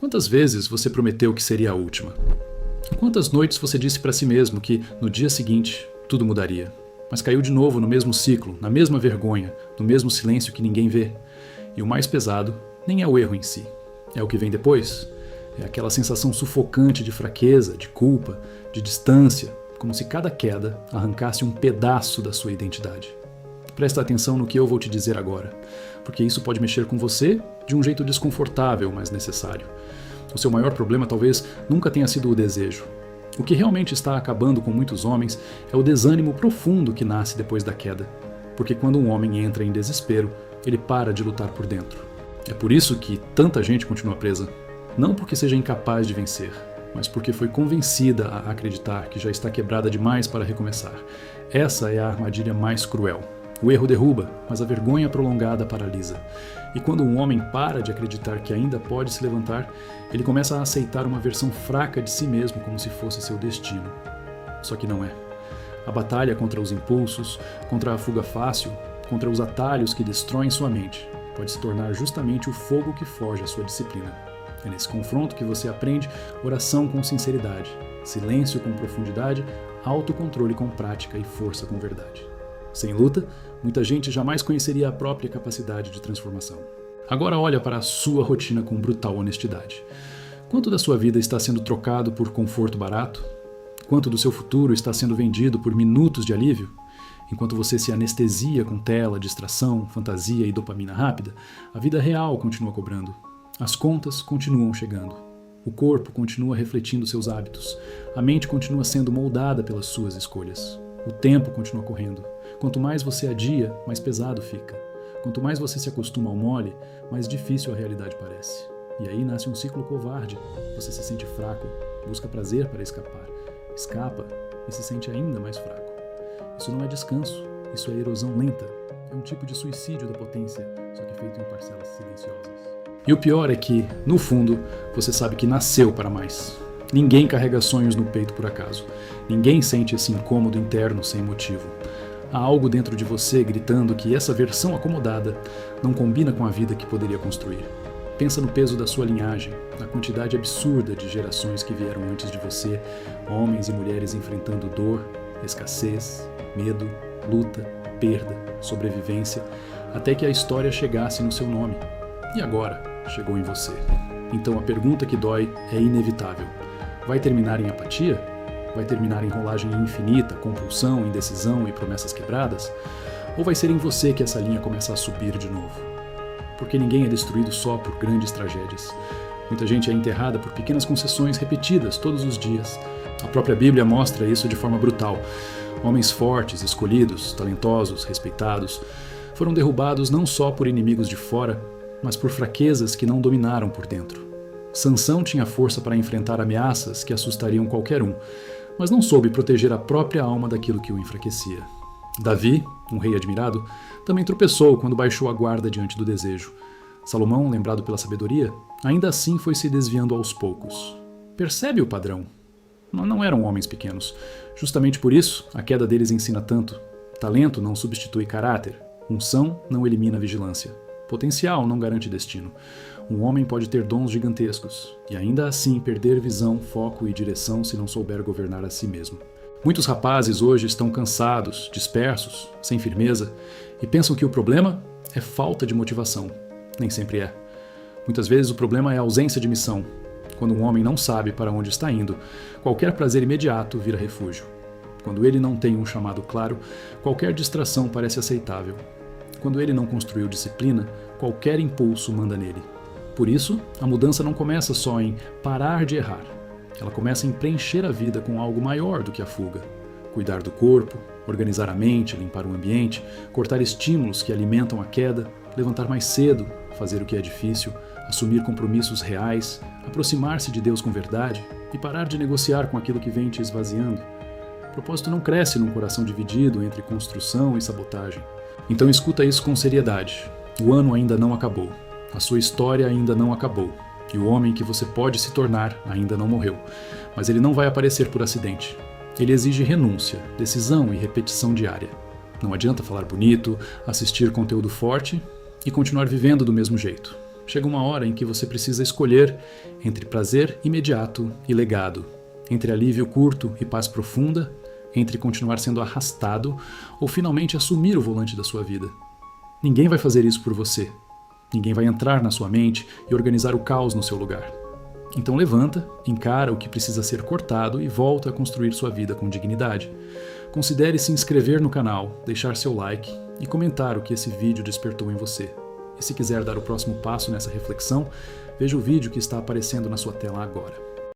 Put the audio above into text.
Quantas vezes você prometeu que seria a última? Quantas noites você disse para si mesmo que, no dia seguinte, tudo mudaria? Mas caiu de novo no mesmo ciclo, na mesma vergonha, no mesmo silêncio que ninguém vê. E o mais pesado nem é o erro em si. É o que vem depois. É aquela sensação sufocante de fraqueza, de culpa, de distância, como se cada queda arrancasse um pedaço da sua identidade. Presta atenção no que eu vou te dizer agora, porque isso pode mexer com você de um jeito desconfortável, mas necessário. O seu maior problema talvez nunca tenha sido o desejo. O que realmente está acabando com muitos homens é o desânimo profundo que nasce depois da queda. Porque quando um homem entra em desespero, ele para de lutar por dentro. É por isso que tanta gente continua presa. Não porque seja incapaz de vencer, mas porque foi convencida a acreditar que já está quebrada demais para recomeçar. Essa é a armadilha mais cruel. O erro derruba, mas a vergonha prolongada paralisa. E quando um homem para de acreditar que ainda pode se levantar, ele começa a aceitar uma versão fraca de si mesmo como se fosse seu destino. Só que não é. A batalha contra os impulsos, contra a fuga fácil, contra os atalhos que destroem sua mente, pode se tornar justamente o fogo que foge à sua disciplina. É nesse confronto que você aprende oração com sinceridade, silêncio com profundidade, autocontrole com prática e força com verdade. Sem luta, muita gente jamais conheceria a própria capacidade de transformação. Agora olha para a sua rotina com brutal honestidade. Quanto da sua vida está sendo trocado por conforto barato? Quanto do seu futuro está sendo vendido por minutos de alívio? Enquanto você se anestesia com tela, distração, fantasia e dopamina rápida, a vida real continua cobrando. As contas continuam chegando. O corpo continua refletindo seus hábitos. A mente continua sendo moldada pelas suas escolhas. O tempo continua correndo. Quanto mais você adia, mais pesado fica. Quanto mais você se acostuma ao mole, mais difícil a realidade parece. E aí nasce um ciclo covarde. Você se sente fraco, busca prazer para escapar, escapa e se sente ainda mais fraco. Isso não é descanso, isso é erosão lenta. É um tipo de suicídio da potência, só que feito em parcelas silenciosas. E o pior é que, no fundo, você sabe que nasceu para mais. Ninguém carrega sonhos no peito por acaso. Ninguém sente esse incômodo interno sem motivo. Há algo dentro de você gritando que essa versão acomodada não combina com a vida que poderia construir. Pensa no peso da sua linhagem, na quantidade absurda de gerações que vieram antes de você, homens e mulheres enfrentando dor, escassez, medo, luta, perda, sobrevivência, até que a história chegasse no seu nome. E agora, chegou em você. Então a pergunta que dói é inevitável. Vai terminar em apatia? Vai terminar em rolagem infinita, compulsão, indecisão e promessas quebradas? Ou vai ser em você que essa linha começa a subir de novo? Porque ninguém é destruído só por grandes tragédias. Muita gente é enterrada por pequenas concessões repetidas todos os dias. A própria Bíblia mostra isso de forma brutal. Homens fortes, escolhidos, talentosos, respeitados, foram derrubados não só por inimigos de fora, mas por fraquezas que não dominaram por dentro. Sansão tinha força para enfrentar ameaças que assustariam qualquer um, mas não soube proteger a própria alma daquilo que o enfraquecia. Davi, um rei admirado, também tropeçou quando baixou a guarda diante do desejo. Salomão, lembrado pela sabedoria, ainda assim foi se desviando aos poucos. Percebe o padrão? Não eram homens pequenos. Justamente por isso, a queda deles ensina tanto. Talento não substitui caráter. Unção não elimina vigilância. Potencial não garante destino. Um homem pode ter dons gigantescos e ainda assim perder visão, foco e direção se não souber governar a si mesmo. Muitos rapazes hoje estão cansados, dispersos, sem firmeza e pensam que o problema é falta de motivação. Nem sempre é. Muitas vezes o problema é a ausência de missão. Quando um homem não sabe para onde está indo, qualquer prazer imediato vira refúgio. Quando ele não tem um chamado claro, qualquer distração parece aceitável. Quando ele não construiu disciplina, qualquer impulso manda nele. Por isso, a mudança não começa só em parar de errar. Ela começa em preencher a vida com algo maior do que a fuga. Cuidar do corpo, organizar a mente, limpar o ambiente, cortar estímulos que alimentam a queda, levantar mais cedo, fazer o que é difícil, assumir compromissos reais, aproximar-se de Deus com verdade e parar de negociar com aquilo que vem te esvaziando. O propósito não cresce num coração dividido entre construção e sabotagem. Então escuta isso com seriedade. O ano ainda não acabou. A sua história ainda não acabou. E o homem que você pode se tornar ainda não morreu. Mas ele não vai aparecer por acidente. Ele exige renúncia, decisão e repetição diária. Não adianta falar bonito, assistir conteúdo forte e continuar vivendo do mesmo jeito. Chega uma hora em que você precisa escolher entre prazer imediato e legado, entre alívio curto e paz profunda, entre continuar sendo arrastado ou finalmente assumir o volante da sua vida. Ninguém vai fazer isso por você. Ninguém vai entrar na sua mente e organizar o caos no seu lugar. Então levanta, encara o que precisa ser cortado e volta a construir sua vida com dignidade. Considere se inscrever no canal, deixar seu like e comentar o que esse vídeo despertou em você. E se quiser dar o próximo passo nessa reflexão, veja o vídeo que está aparecendo na sua tela agora.